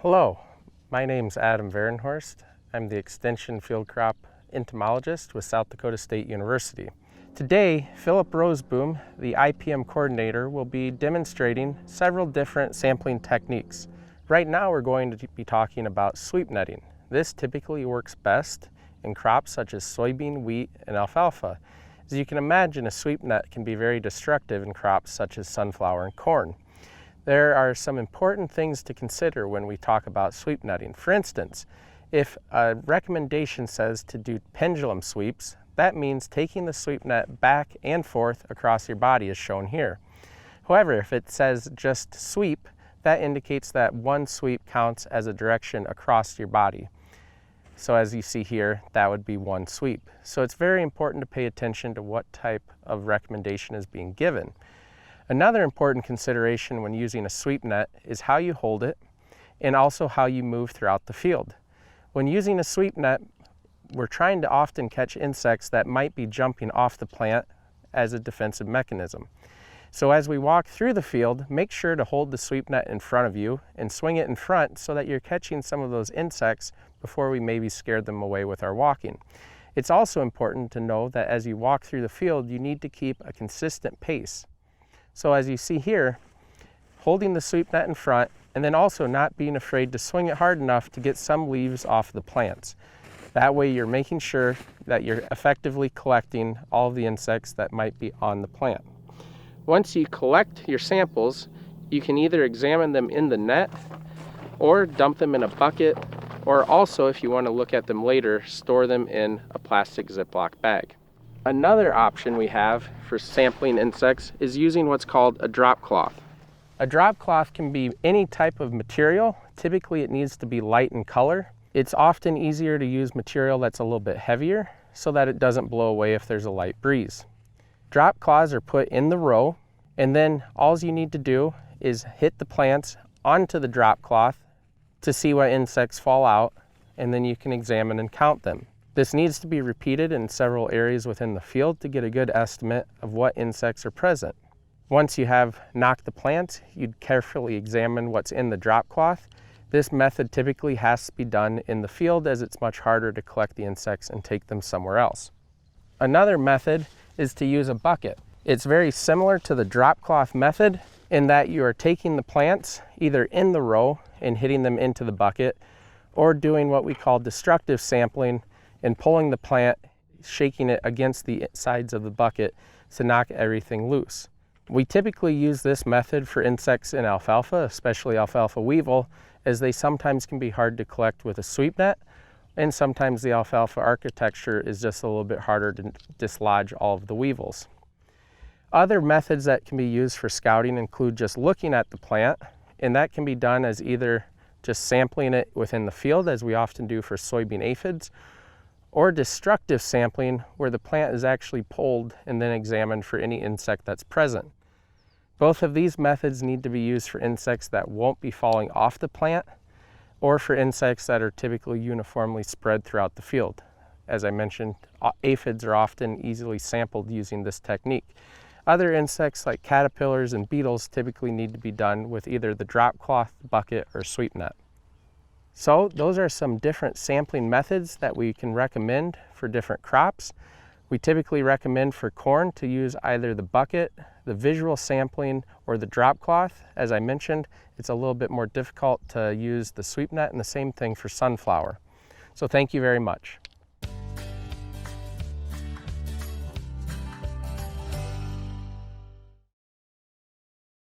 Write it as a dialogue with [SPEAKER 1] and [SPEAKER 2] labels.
[SPEAKER 1] Hello, my name's Adam Varenhorst. I'm the Extension Field Crop Entomologist with South Dakota State University. Today, Philip Roseboom, the IPM coordinator, will be demonstrating several different sampling techniques. Right now we're going to be talking about sweep netting. This typically works best in crops such as soybean, wheat, and alfalfa. As you can imagine, a sweep net can be very destructive in crops such as sunflower and corn. There are some important things to consider when we talk about sweep netting. For instance, if a recommendation says to do pendulum sweeps, that means taking the sweep net back and forth across your body as shown here. However, if it says just sweep, that indicates that one sweep counts as a direction across your body. So as you see here, that would be one sweep. So it's very important to pay attention to what type of recommendation is being given. Another important consideration when using a sweep net is how you hold it and also how you move throughout the field. When using a sweep net, we're trying to often catch insects that might be jumping off the plant as a defensive mechanism. So as we walk through the field, make sure to hold the sweep net in front of you and swing it in front so that you're catching some of those insects before we maybe scare them away with our walking. It's also important to know that as you walk through the field, you need to keep a consistent pace. So as you see here, holding the sweep net in front and then also not being afraid to swing it hard enough to get some leaves off the plants. That way you're making sure that you're effectively collecting all of the insects that might be on the plant. Once you collect your samples, you can either examine them in the net or dump them in a bucket, or also, if you want to look at them later, store them in a plastic Ziploc bag. Another option we have for sampling insects is using what's called a drop cloth. A drop cloth can be any type of material. Typically it needs to be light in color. It's often easier to use material that's a little bit heavier so that it doesn't blow away if there's a light breeze. Drop cloths are put in the row, and then all you need to do is hit the plants onto the drop cloth to see what insects fall out, and then you can examine and count them. This needs to be repeated in several areas within the field to get a good estimate of what insects are present. Once you have knocked the plant, you'd carefully examine what's in the drop cloth. This method typically has to be done in the field as it's much harder to collect the insects and take them somewhere else. Another method is to use a bucket. It's very similar to the drop cloth method in that you are taking the plants either in the row and hitting them into the bucket, or doing what we call destructive sampling and pulling the plant, shaking it against the sides of the bucket to knock everything loose. We typically use this method for insects in alfalfa, especially alfalfa weevil, as they sometimes can be hard to collect with a sweep net, and sometimes the alfalfa architecture is just a little bit harder to dislodge all of the weevils. Other methods that can be used for scouting include just looking at the plant, and that can be done as either just sampling it within the field, as we often do for soybean aphids, or destructive sampling where the plant is actually pulled and then examined for any insect that's present. Both of these methods need to be used for insects that won't be falling off the plant or for insects that are typically uniformly spread throughout the field. As I mentioned, aphids are often easily sampled using this technique. Other insects like caterpillars and beetles typically need to be done with either the drop cloth, bucket, or sweep net. So those are some different sampling methods that we can recommend for different crops. We typically recommend for corn to use either the bucket, the visual sampling, or the drop cloth. As I mentioned, it's a little bit more difficult to use the sweep net, and the same thing for sunflower. So thank you very much.